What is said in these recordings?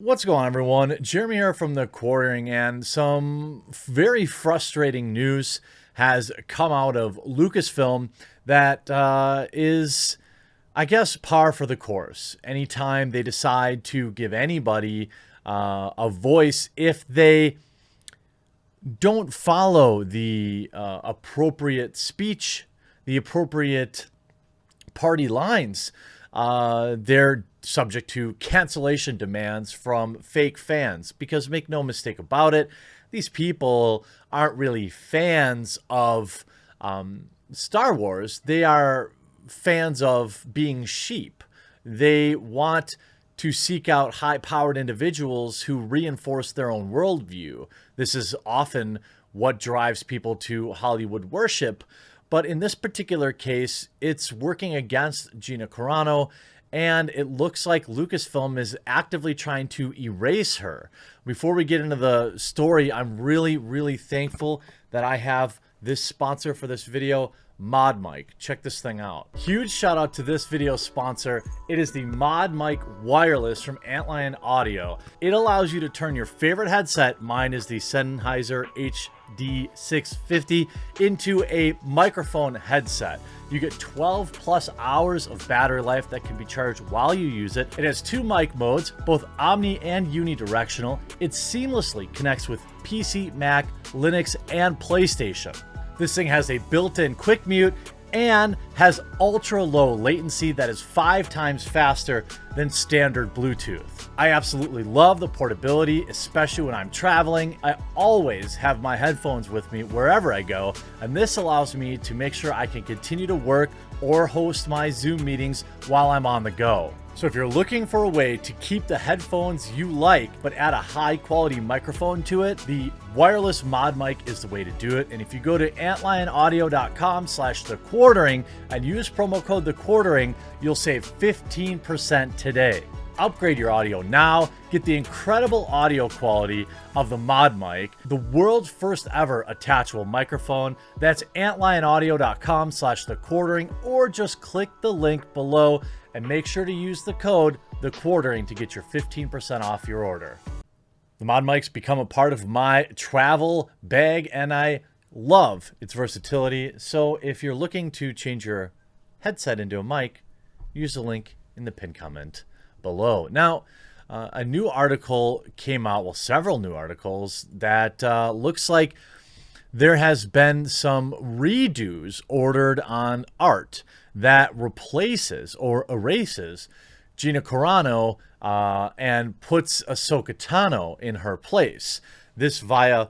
What's going on, everyone? Jeremy here from the Quartering, and some very frustrating news has come out of Lucasfilm that is, I guess, par for the course. Anytime they decide to give anybody a voice, if they don't follow the appropriate speech, the appropriate party lines, they're subject to cancellation demands from fake fans. Because make no mistake about it, these people aren't really fans of Star Wars. They are fans of being sheep. They want to seek out high-powered individuals who reinforce their own worldview. This is often what drives people to Hollywood worship. But in this particular case, it's working against Gina Carano, and it looks like Lucasfilm is actively trying to erase her. Before we get into the story, I'm really thankful that I have this sponsor for this video, Mod Mic. Check this thing out. Huge shout out to this video sponsor. It is the Mod Mic Wireless from Antlion Audio. It allows you to turn your favorite headset, mine is the Sennheiser HD650, into a microphone headset. You get 12 plus hours of battery life that can be charged while you use it. It has two mic modes, both omni and unidirectional. It seamlessly connects with PC, Mac, Linux, and PlayStation. This thing has a built-in quick mute and has ultra low latency that is 5 times faster than standard Bluetooth. I absolutely love the portability, especially when I'm traveling. I always have my headphones with me wherever I go, and this allows me to make sure I can continue to work or host my Zoom meetings while I'm on the go. So if you're looking for a way to keep the headphones you like, but add a high quality microphone to it, the wireless Mod Mic is the way to do it. And if you go to antlionaudio.com/thequartering and use promo code thequartering, you'll save 15% today. Upgrade your audio now. Get the incredible audio quality of the Mod Mic, the world's first ever attachable microphone. That's antlionaudio.com/thequartering, or just click the link below and make sure to use the code thequartering to get your 15% off your order. The Mod Mic's become a part of my travel bag, and I love its versatility. So if you're looking to change your headset into a mic, use the link in the pinned comment below. Now, a new article came out, well, several new articles, that looks like there has been some redos ordered on art that replaces or erases Gina Carano and puts Ahsoka Tano in her place. This via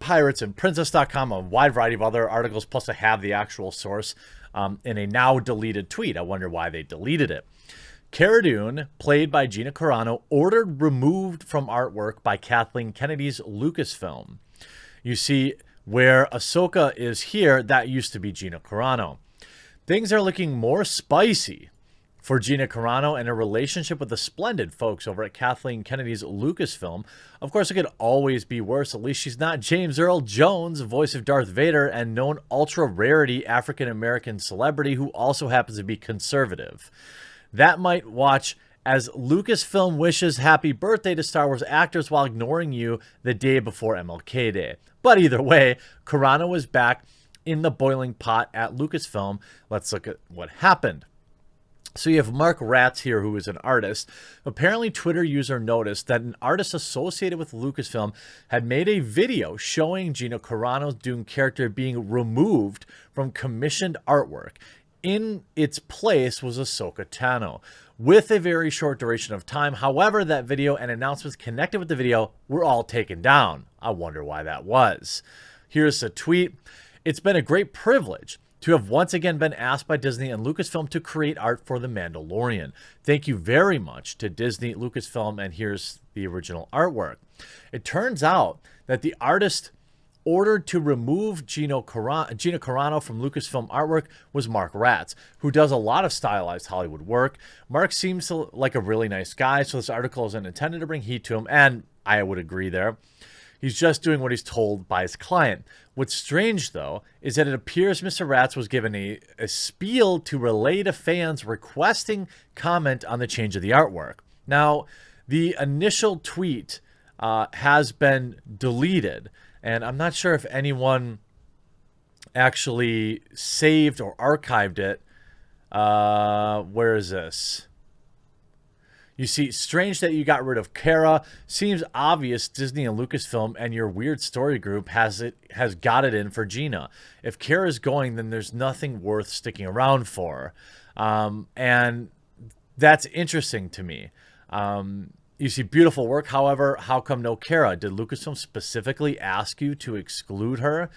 piratesandprincess.com, a wide variety of other articles, plus I have the actual source in a now deleted tweet. I wonder why they deleted it. Cara Dune, played by Gina Carano, ordered removed from artwork by Kathleen Kennedy's Lucasfilm. You see, where Ahsoka is here, that used to be Gina Carano. Things are looking more spicy for Gina Carano and her relationship with the splendid folks over at Kathleen Kennedy's Lucasfilm. Of course, it could always be worse. At least she's not James Earl Jones, voice of Darth Vader, and known ultra-rarity African-American celebrity who also happens to be conservative. That might watch as Lucasfilm wishes happy birthday to Star Wars actors while ignoring you the day before MLK Day. But either way, Carano is back in the boiling pot at Lucasfilm. Let's look at what happened. So you have Mark Ratz here, who is an artist. Apparently, Twitter user noticed that an artist associated with Lucasfilm had made a video showing Gina Carano's Dune character being removed from commissioned artwork. In its place was Ahsoka Tano, with a very short duration of time. However, that video and announcements connected with the video were all taken down. I wonder why that was. Here's a tweet. It's been a great privilege to have once again been asked by Disney and Lucasfilm to create art for The Mandalorian. Thank you very much to Disney, Lucasfilm, and here's the original artwork. It turns out that the artist ordered to remove Gina Carano from Lucasfilm artwork was Mark Ratz, who does a lot of stylized Hollywood work. Mark seems like a really nice guy, so this article isn't intended to bring heat to him, and I would agree there. He's just doing what he's told by his client. What's strange, though, is that it appears Mr. Ratz was given a spiel to relay to fans requesting comment on the change of the artwork. Now, The initial tweet has been deleted, and I'm not sure if anyone actually saved or archived it. Where is this? You see, strange that you got rid of Cara. Seems obvious Disney and Lucasfilm and your weird story group has got it in for Gina. If Cara's going, then there's nothing worth sticking around for. And that's interesting to me. You see beautiful work. However, how come no Cara? Did Lucasfilm specifically ask you to exclude her?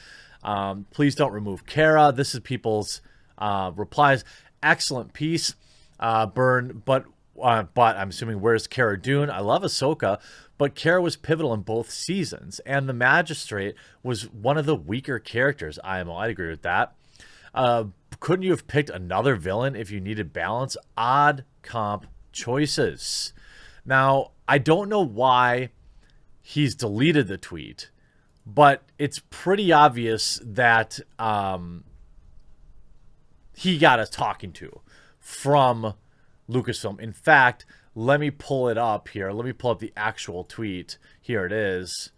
Please don't remove Cara. This is people's replies. Excellent piece, Burn, but I'm assuming, where's Cara Dune? I love Ahsoka, but Cara was pivotal in both seasons, and the Magistrate was one of the weaker characters. I'd agree with that. Couldn't you have picked another villain if you needed balance? Odd comp choices. Now, I don't know why he's deleted the tweet, but it's pretty obvious that he got us talking to from Lucasfilm. In fact, let me pull it up here. Let me pull up the actual tweet. Here it is.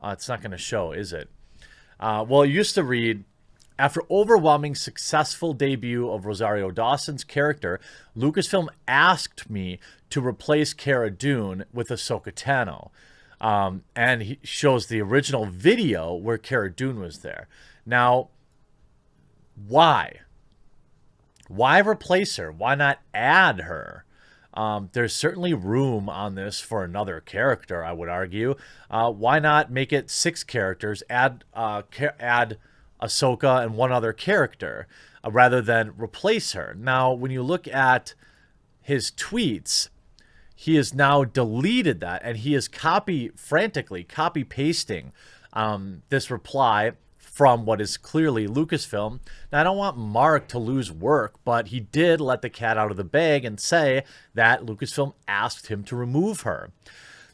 It's not going to show, is it? Well, it used to read, after overwhelming successful debut of Rosario Dawson's character, Lucasfilm asked me to replace Cara Dune with Ahsoka Tano. And he shows the original video where Cara Dune was there. Now, why? Why replace her? Why not add her? There's certainly room on this for another character, I would argue. Why not make it 6 characters, add Ahsoka and one other character, rather than replace her? Now, when you look at his tweets, he has now deleted that, and he is frantically copy-pasting this reply from what is clearly Lucasfilm. Now, I don't want Mark to lose work, but he did let the cat out of the bag and say that Lucasfilm asked him to remove her.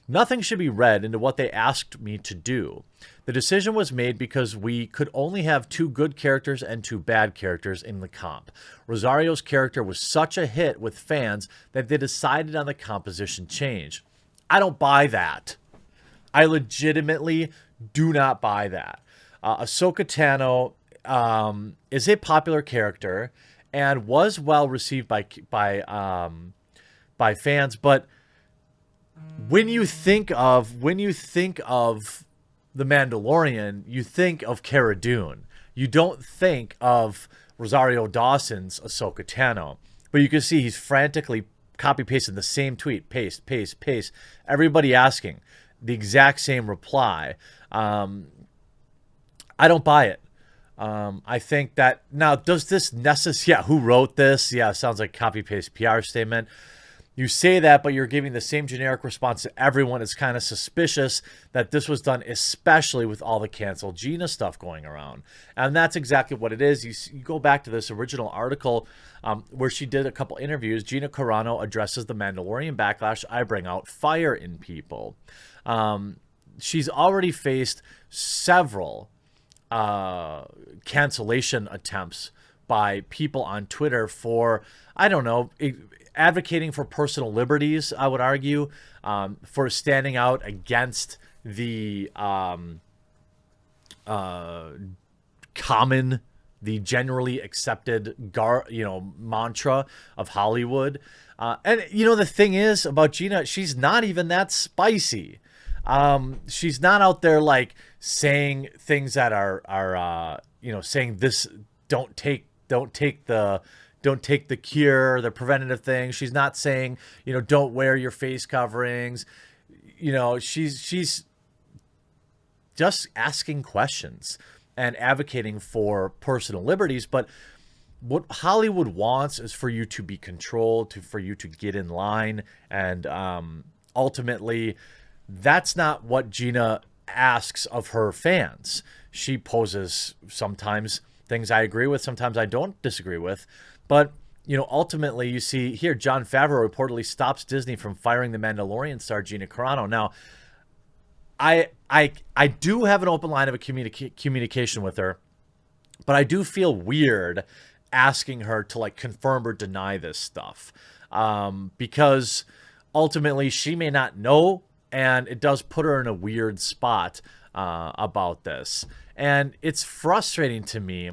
Nothing should be read into what they asked me to do. The decision was made because we could only have 2 good characters and 2 bad characters in the comp. Rosario's character was such a hit with fans that they decided on the composition change. I don't buy that. I legitimately do not buy that. Ahsoka Tano is a popular character and was well received by fans, but when you think of The Mandalorian, you think of Cara Dune. You don't think of Rosario Dawson's Ahsoka Tano. But you can see he's frantically copy-pasting the same tweet. Paste, paste, paste. Everybody asking the exact same reply. I don't buy it. I think that... Now, does this necessarily... Yeah, who wrote this? Yeah, sounds like copy-paste PR statement. You say that, but you're giving the same generic response to everyone. It's kind of suspicious that this was done, especially with all the canceled Gina stuff going around. And that's exactly what it is. You go back to this original article where she did a couple interviews. Gina Carano addresses the Mandalorian backlash. I bring out fire in people. She's already faced several cancellation attempts by people on Twitter for, I don't know, advocating for personal liberties, I would argue, for standing out against the the generally accepted mantra of Hollywood. And the thing is about Gina, she's not even that spicy. She's not out there like saying things that are saying this, don't take the cure, the preventative thing. She's not saying, don't wear your face coverings. She's just asking questions and advocating for personal liberties. But what Hollywood wants is for you to be controlled, for you to get in line. And ultimately, that's not what Gina asks of her fans. She poses sometimes things I agree with, sometimes I don't disagree with. But, ultimately, you see here, Jon Favreau reportedly stops Disney from firing the Mandalorian star Gina Carano. Now, I do have an open line of communication with her, but I do feel weird asking her to, confirm or deny this stuff. Because ultimately she may not know, and it does put her in a weird spot about this. And it's frustrating to me.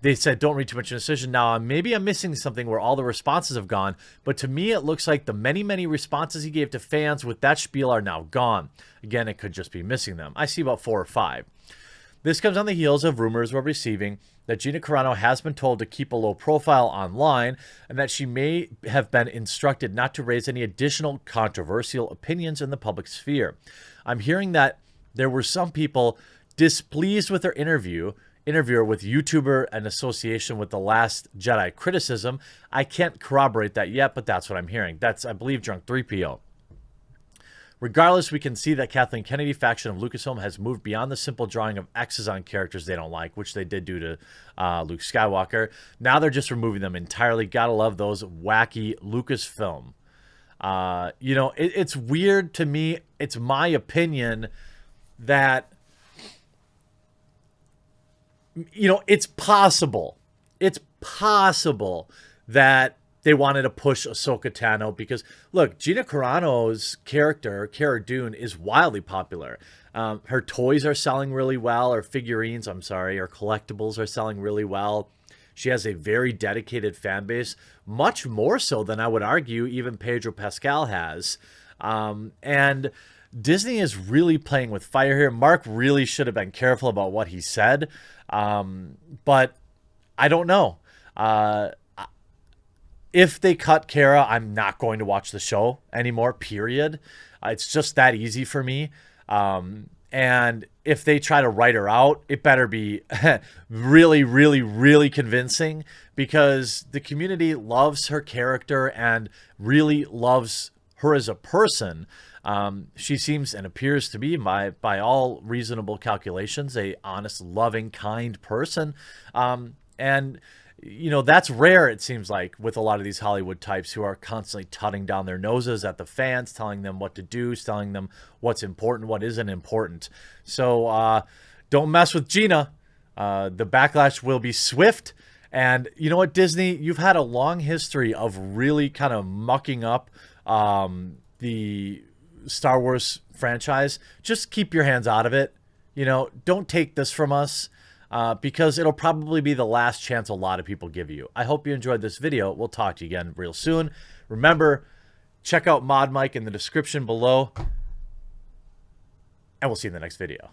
They said, don't read too much indecision. Now, maybe I'm missing something where all the responses have gone, but to me, it looks like the many, many responses he gave to fans with that spiel are now gone. Again, it could just be missing them. I see about 4 or 5. This comes on the heels of rumors we're receiving that Gina Carano has been told to keep a low profile online and that she may have been instructed not to raise any additional controversial opinions in the public sphere. I'm hearing that there were some people displeased with her interviewer with YouTuber and association with The Last Jedi criticism. I can't corroborate that yet, but that's what I'm hearing. That's, I believe, Drunk 3PO. Regardless, we can see that Kathleen Kennedy faction of Lucasfilm has moved beyond the simple drawing of X's on characters they don't like, which they did do to Luke Skywalker. Now they're just removing them entirely. Gotta love those wacky Lucasfilm. You know, it's weird to me. It's my opinion that, you know, it's possible that they wanted to push Ahsoka Tano because, look, Gina Carano's character, Cara Dune, is wildly popular. Her toys are selling really well, or figurines, I'm sorry, or collectibles are selling really well. She has a very dedicated fan base, much more so than I would argue even Pedro Pascal has. And Disney is really playing with fire here. Mark really should have been careful about what he said. But I don't know. If they cut Cara, I'm not going to watch the show anymore, period. It's just that easy for me. And if they try to write her out, it better be really, really, really convincing, because the community loves her character and really loves her as a person. She seems and appears to be, by all reasonable calculations, a honest, loving, kind person. And, you know, that's rare, it seems like, with a lot of these Hollywood types who are constantly tutting down their noses at the fans, telling them what to do, telling them what's important, what isn't important. So don't mess with Gina. The backlash will be swift. And you know what, Disney? You've had a long history of really kind of mucking up the Star Wars franchise. Just keep your hands out of it. You know, don't take this from us. Because it'll probably be the last chance a lot of people give you. I hope you enjoyed this video. We'll talk to you again real soon. Remember, check out Mod Mike in the description below, and we'll see you in the next video.